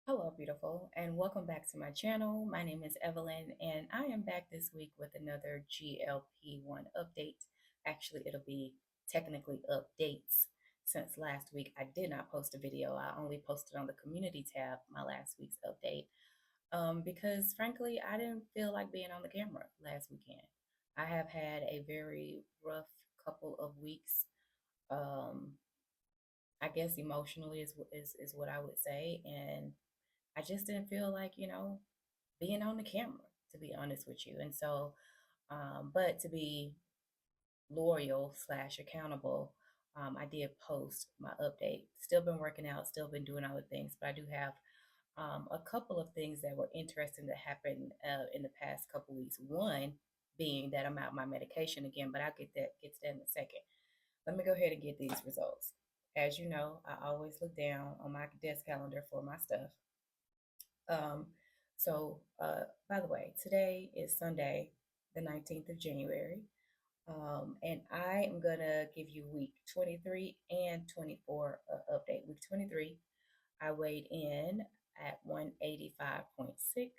Hello, beautiful, and welcome back to my channel. My name is Evelyn, and I am back this week with another GLP-1 update. Actually, it'll be technically updates since last week I did not post a video. I only posted on the community tab my last week's update because, frankly, I didn't feel like being on the camera last weekend. I have had a very rough couple of weeks. Um, I guess emotionally is what I would say, and I just didn't feel like, being on the camera, to be honest with you. And so, but to be loyal slash accountable, I did post my update. Still been working out, still been doing other things, but I do have a couple of things that were interesting that happened in the past couple weeks. One being that I'm out my medication again, but I'll get to that in a second. Let me go ahead and get these results. As you know, I always look down on my desk calendar for my stuff. Um, by the way, today is Sunday, the 19th of January, and I am going to give you week 23 and 24 update. Week 23, I weighed in at 185.6,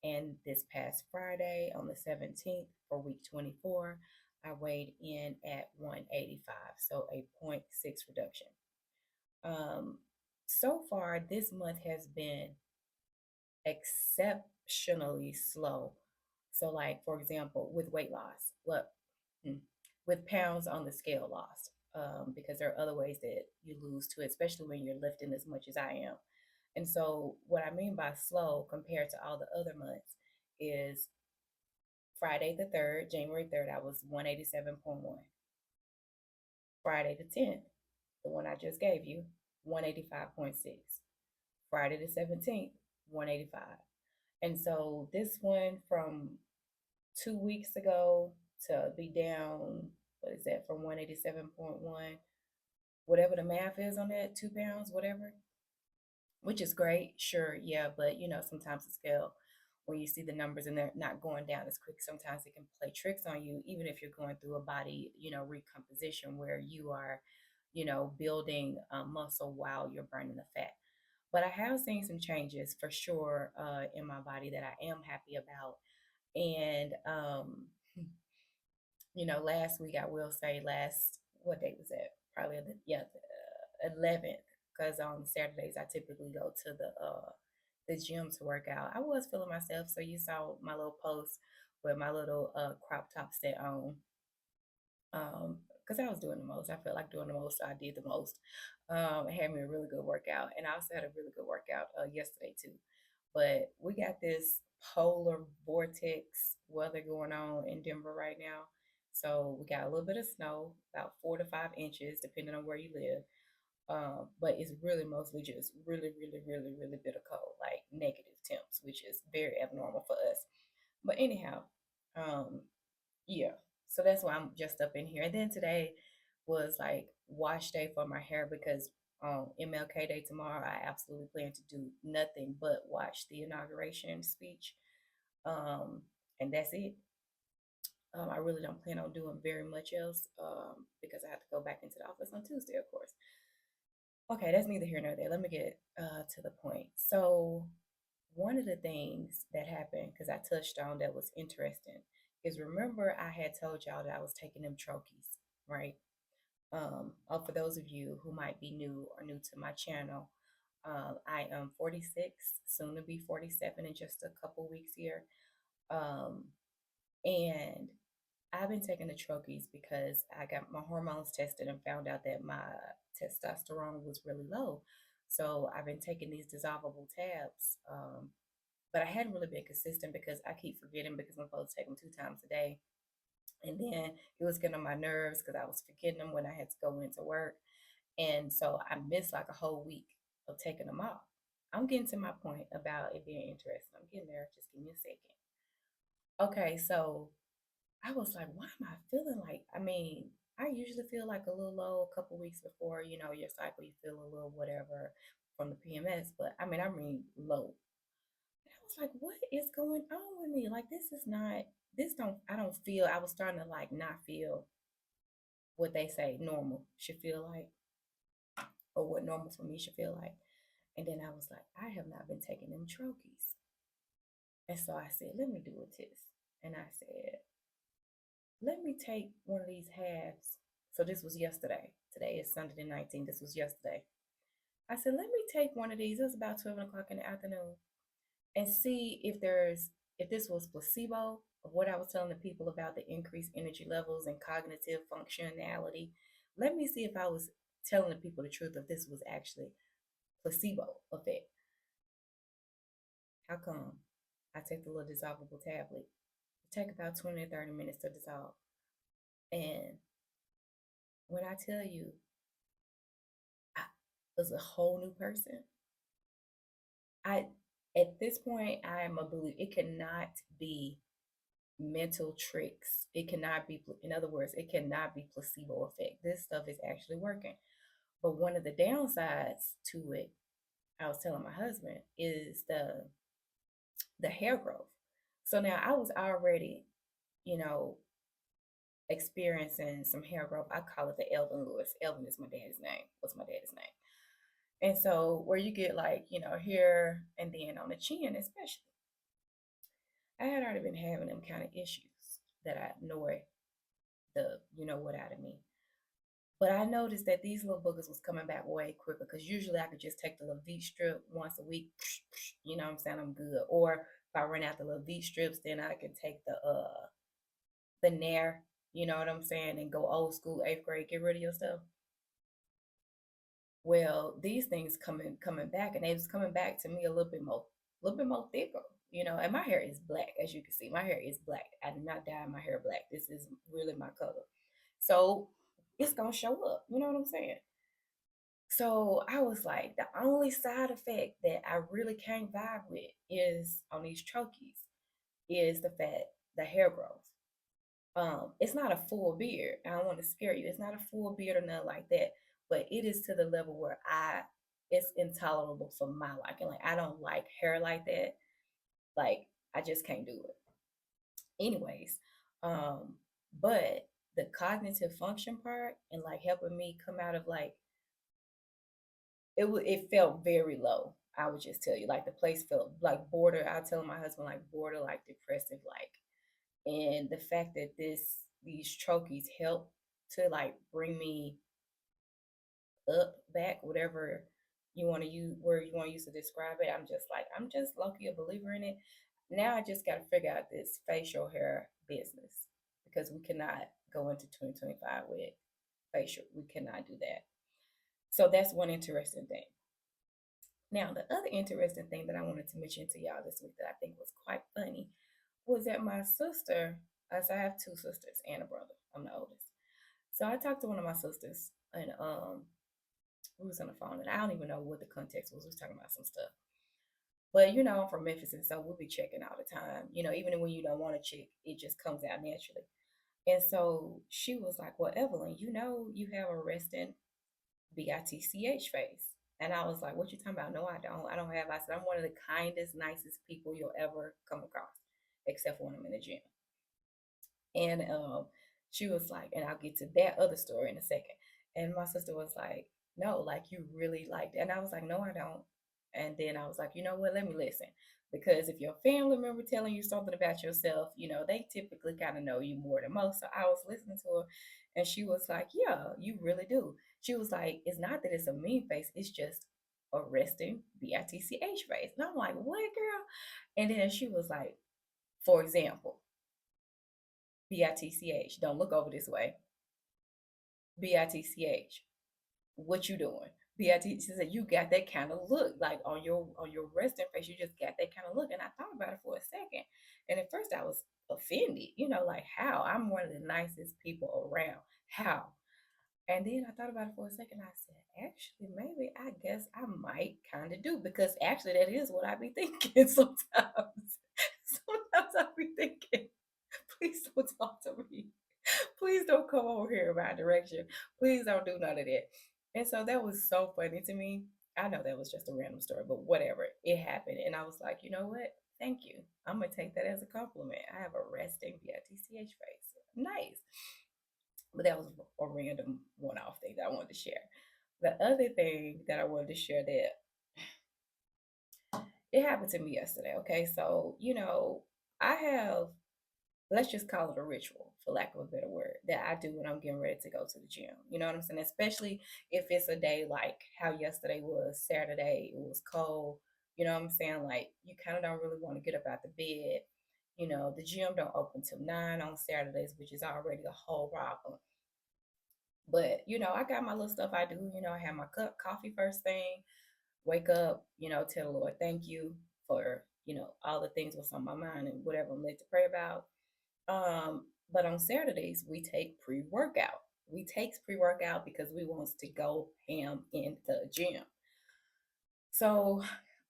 and this past Friday on the 17th for week 24, I weighed in at 185, so a point 0.6 reduction. Um, so far, this month has been exceptionally slow. So, like for example, with weight loss, with pounds on the scale lost, because there are other ways that you lose to it, especially when you're lifting as much as I am. And so, what I mean by slow compared to all the other months is Friday the 3rd, January 3rd, I was 187.1. Friday the 10th, the one I just gave you, 185.6. Friday the 17th, 185. And so this one from 2 weeks ago to be down, what is that, from 187.1, whatever the math is on that, 2 pounds, whatever, which is great, sure, yeah, but sometimes the scale, when you see the numbers and they're not going down as quick, sometimes it can play tricks on you, even if you're going through a body, recomposition where you are, building muscle while you're burning the fat. But I have seen some changes for sure in my body that I am happy about. And last week I will say what day was that? Probably the 11th, because on Saturdays I typically go to the gym to work out. I was feeling myself, so you saw my little post with my little crop top set on. Because I was doing the most. I felt like doing the most, so I did the most. It had me a really good workout, and I also had a really good workout yesterday too. But we got this polar vortex weather going on in Denver right now. So we got a little bit of snow, about 4 to 5 inches, depending on where you live. But it's really mostly just really, really, really, really bitter cold, like negative temps, which is very abnormal for us. But anyhow, um, yeah. So that's why I'm just up in here. And then today was like wash day for my hair because MLK Day tomorrow, I absolutely plan to do nothing but watch the inauguration speech. Um, and that's it. I really don't plan on doing very much else because I have to go back into the office on Tuesday, of course. Okay, that's neither here nor there. Let me get to the point. So, one of the things that happened, because I touched on that was interesting, is remember I had told y'all that I was taking them troches, right? For those of you who might be new or new to my channel, I am 46, soon to be 47 in just a couple weeks here. Um, and I've been taking the troches because I got my hormones tested and found out that my testosterone was really low. So I've been taking these dissolvable tabs. But I hadn't really been consistent because I keep forgetting because I'm supposed to take them 2 times a day. And then it was getting on my nerves because I was forgetting them when I had to go into work. And so I missed like a whole week of taking them off. I'm getting to my point about it being interesting. I'm getting there. Just give me a second. Okay, so I was like, why am I feeling like, I usually feel like a little low a couple weeks before, your cycle, you feel a little whatever from the PMS, but I mean low. And I was like, what is going on with me? Like, I don't feel, I was starting to like not feel what they say normal should feel like, or what normal for me should feel like. And then I was like, I have not been taking them troches. And so I said, let me do a test. And I said, let me take one of these halves. So this was yesterday. Today is Sunday the 19th. This was yesterday. I said, let me take one of these. It was about 12 o'clock in the afternoon and see if this was placebo of what I was telling the people about the increased energy levels and cognitive functionality. Let me see if I was telling the people the truth, if this was actually placebo effect. How come? I take the little dissolvable tablet. It take about 20 or 30 minutes to dissolve. And when I tell you I was a whole new person, I at this point I am a believer it cannot be mental tricks. It cannot be, in other words, it cannot be placebo effect. This stuff is actually working. But one of the downsides to it, I was telling my husband, is the hair growth. So now I was already, you know, experiencing some hair growth. I call it the Elvin Lewis. Elvin is my daddy's name. What's my daddy's name? And so where you get like, here and then on the chin especially. I had already been having them kind of issues that I annoy the what out of me. But I noticed that these little boogers was coming back way quicker because usually I could just take the little V strip once a week. You know what I'm saying? I'm good. Or if I run out the little V strips, then I can take the Nair, you know what I'm saying, and go old school 8th grade, get rid of your stuff. Well, these things coming back, and they was coming back to me a little bit more thicker, And my hair is black, as you can see. My hair is black. I did not dye my hair black. This is really my color, so it's gonna show up. You know what I'm saying? So I was like, the only side effect that I really can't vibe with is on these trochees is the hair growth. It's not a full beard. I don't want to scare you. It's not a full beard or nothing like that, but it is to the level where it's intolerable for my liking. Like I don't like hair like that. Like I just can't do it. Anyways, um, but the cognitive function part and like helping me come out of like it felt very low. I would just tell you, like the place felt like border. I tell my husband like border, like depressive, like, and the fact that these trochees help to like bring me up, back, whatever you want to use, where you want to use to describe it. I'm just lucky a believer in it. Now I just got to figure out this facial hair business because we cannot go into 2025 with facial. We cannot do that. So that's one interesting thing. Now, the other interesting thing that I wanted to mention to y'all this week that I think was quite funny was that my sister, as I have two sisters and a brother, I'm the oldest. So I talked to one of my sisters and we was on the phone and I don't even know what the context was. We was talking about some stuff. But I'm from Memphis and so we'll be checking all the time. Even when you don't want to check, it just comes out naturally. And so she was like, well, Evelyn, you have a resting BITCH face. And I was like, what you talking about? No, I don't. I don't have. I said, I'm one of the kindest, nicest people you'll ever come across, except for when I'm in the gym. And she was like, and I'll get to that other story in a second. And my sister was like, no, like you really liked it. And I was like, no, I don't. And then I was like, you know what? Let me listen. Because if your family member telling you something about yourself, they typically kind of know you more than most. So I was listening to her and she was like, yeah, you really do. She was like, it's not that it's a mean face, it's just a resting BITCH face. And I'm like, what, girl? And then she was like, for example, BITCH. Don't look over this way. BITCH. What you doing? BITCH said you got that kind of look, like on your resting face, you just got that kind of look. And I thought about it for a second. And at first I was offended, like how? I'm one of the nicest people around. How? And then I thought about it for a second. I said, actually, maybe I guess I might kind of do because actually that is what I be thinking sometimes. Sometimes I be thinking, please don't talk to me. Please don't come over here in my direction. Please don't do none of that. And so that was so funny to me. I know that was just a random story, but whatever. It happened. And I was like, you know what? Thank you. I'm going to take that as a compliment. I have a resting BITCH face. Nice. But that was a random one off thing that I wanted to share. The other thing that I wanted to share that It happened to me yesterday. Okay. So, I have, let's just call it a ritual, for lack of a better word, that I do when I'm getting ready to go to the gym. You know what I'm saying? Especially if it's a day like how yesterday was Saturday, it was cold. You know what I'm saying? Like, you kind of don't really want to get up out the bed. The gym don't open till 9 on Saturdays, which is already a whole problem. But, I got my little stuff I do. I have my cup coffee first thing, wake up, tell the Lord thank you for, all the things what's on my mind and whatever I'm led to pray about. But on Saturdays, we take pre workout. We take pre workout because we want to go ham in the gym. So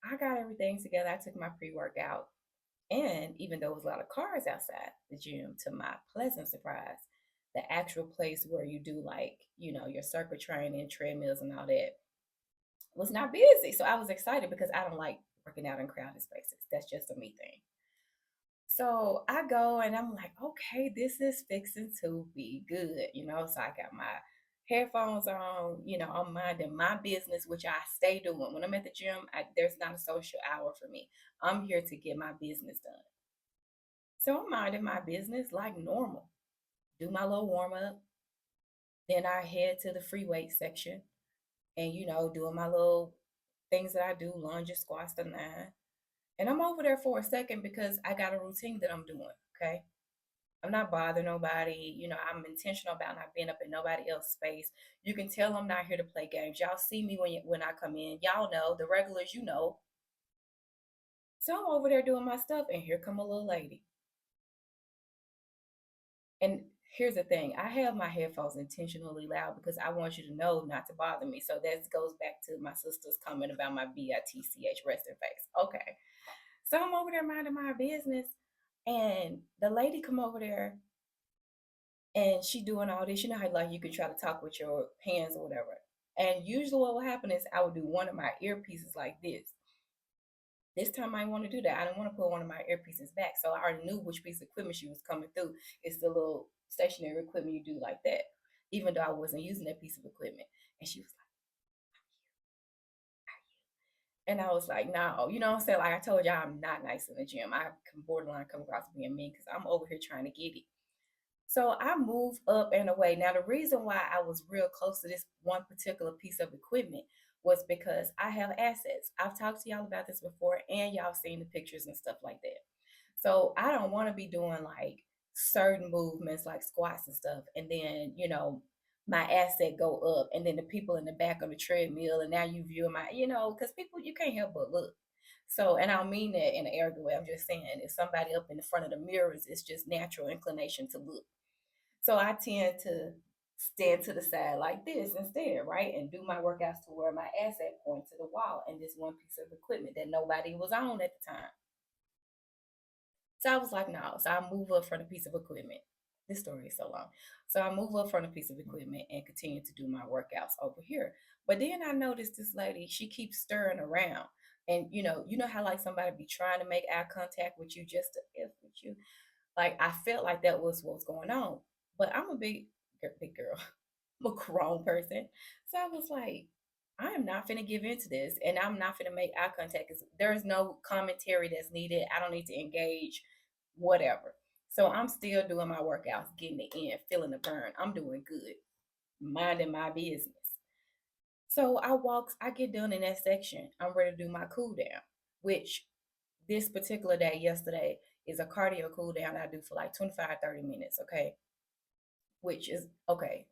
I got everything together. I took my pre workout. And even though it was a lot of cars outside the gym, to my pleasant surprise, the actual place where you do like, your circuit training, treadmills, and all that was not busy. So I was excited because I don't like working out in crowded spaces. That's just a me thing. So I go and I'm like, okay, this is fixing to be good, So I got my headphones on, I'm minding my business, which I stay doing. When I'm at the gym, there's not a social hour for me. I'm here to get my business done. So I'm minding my business like normal. Do my little warm up. Then I head to the free weight section and, doing my little things that I do, lunges, squats, the nine. And I'm over there for a second because I got a routine that I'm doing. Okay. I'm not bothering nobody. I'm intentional about not being up in nobody else's space. You can tell I'm not here to play games. Y'all see me when I come in. Y'all know the regulars. So I'm over there doing my stuff, and here come a little lady. And here's the thing: I have my headphones intentionally loud because I want you to know not to bother me. So that goes back to my sister's comment about my bitch resting face. Okay, so I'm over there minding my business, and the lady come over there and she doing all this. You know how like you can try to talk with your hands or whatever. And usually what will happen is I would do one of my earpieces like this. This time I didn't want to do that. I didn't want to put one of my earpieces back. So I already knew which piece of equipment she was coming through. It's the little stationary equipment you do like that. Even though I wasn't using that piece of equipment. And she was like, and I was like, no, you know what I'm saying? Like I told y'all, I'm not nice in the gym. I can borderline come across being mean because I'm over here trying to get it. So I moved up and away. Now, the reason why I was real close to this one particular piece of equipment was because I have assets. I've talked to y'all about this before, and y'all seen the pictures and stuff like that. So I don't want to be doing like certain movements like squats and stuff, and then my asset go up, and then the people in the back on the treadmill, and now you view my, because people you can't help but look. So, and I don't mean that in an arrogant way. I'm just saying if somebody up in the front of the mirrors, it's just natural inclination to look. So I tend to stand to the side like this instead, right? And do my workouts to where my asset point to the wall and this one piece of equipment that nobody was on at the time. So I was like, no. So I move up from a piece of equipment. This story is so long. So I move up from a piece of equipment and continue to do my workouts over here. But then I noticed this lady, she keeps stirring around. And you know how like somebody be trying to make eye contact with you just to F with you. Like I felt like that was what was going on. But I'm a big girl. I'm a grown person. So I was like, I am not finna give into this and I'm not finna make eye contact because there's no commentary that's needed. I don't need to engage, whatever. So I'm still doing my workouts, getting it in, feeling the burn. I'm doing good, minding my business. So I get done in that section. I'm ready to do my cool down, which this particular day, yesterday, is a cardio cool down I do for like 25, 30 minutes, okay? Which is okay.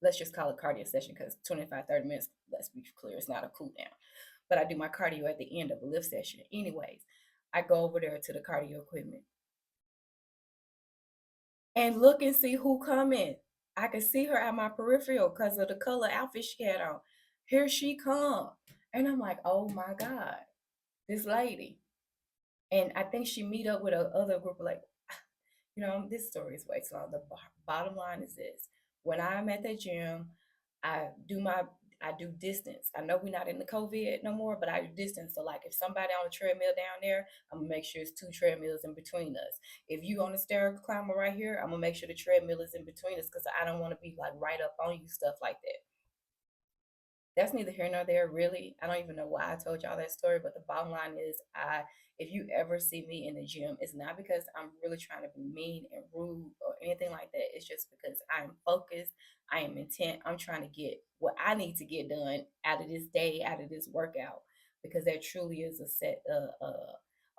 Let's just call it cardio session because 25, 30 minutes, let's be clear, it's not a cool down. But I do my cardio at the end of a lift session. Anyways, I go over there to the cardio equipment and look and see who come in. I can see her at my peripheral because of the color outfit she had on. Here she come. And I'm like, oh my God, this lady. And I think she meet up with a other group of like, this story is way too long. The bottom line is this: when I'm at the gym, I do my I do distance. I know we're not in the COVID no more, but I do distance. So like if somebody on a treadmill down there, I'm gonna make sure it's two treadmills in between us. If you on the stair climber right here, I'm gonna make sure the treadmill is in between us because I don't want to be like right up on you, stuff like that. That's neither here nor there, really. I don't even know why I told y'all that story, but the bottom line is, if you ever see me in the gym, it's not because I'm really trying to be mean and rude or anything like that. It's just because I am focused, I am intent. I'm trying to get what I need to get done out of this day, out of this workout, because there truly is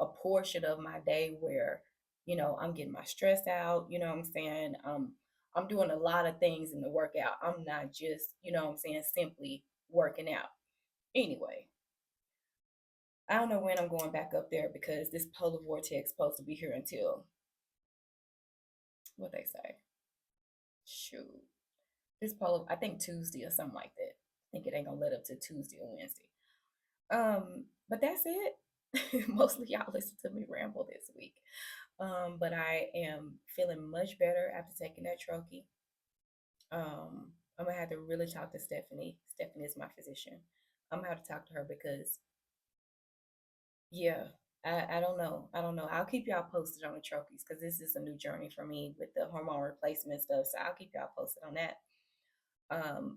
a portion of my day where I'm getting my stress out. You know what I'm saying? I'm doing a lot of things in the workout. I'm not just, what I'm saying, simply working out. Anyway, I don't know when I'm going back up there because this polar vortex supposed to be here until what they say. Shoot, this polar, I think Tuesday or something like that. I think it ain't gonna let up to Tuesday or Wednesday. But that's it. Mostly y'all listen to me ramble this week. But I am feeling much better after taking that troche. I'm gonna have to really talk to Stephanie. Stephanie is my physician. I'm gonna have to talk to her because yeah, I don't know. I don't know. I'll keep y'all posted on the trophies because this is a new journey for me with the hormone replacement stuff. So I'll keep y'all posted on that.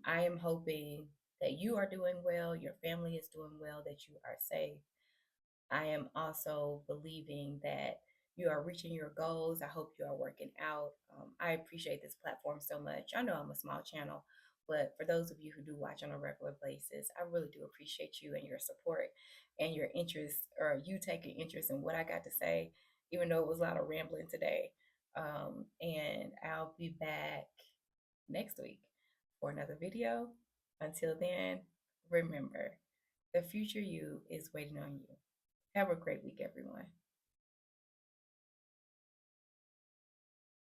I am hoping that you are doing well, your family is doing well, that you are safe. I am also believing that you are reaching your goals. I hope you are working out. I appreciate this platform so much. I know I'm a small channel, but for those of you who do watch on a regular basis, I really do appreciate you and your support and your interest, or you taking interest in what I got to say, even though it was a lot of rambling today. And I'll be back next week for another video. Until then, remember, the future you is waiting on you. Have a great week, everyone.